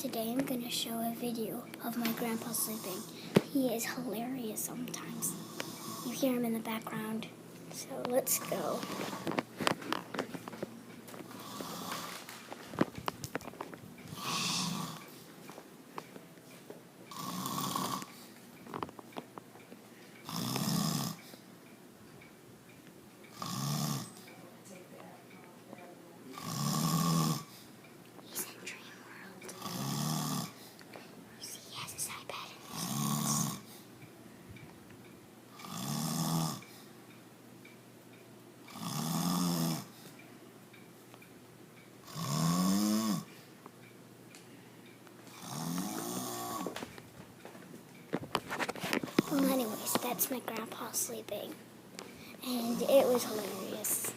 Today I'm going to show a video of my grandpa sleeping. He is hilarious sometimes. You hear him in the background. So let's go. Well, anyways, that's my grandpa sleeping, and it was hilarious.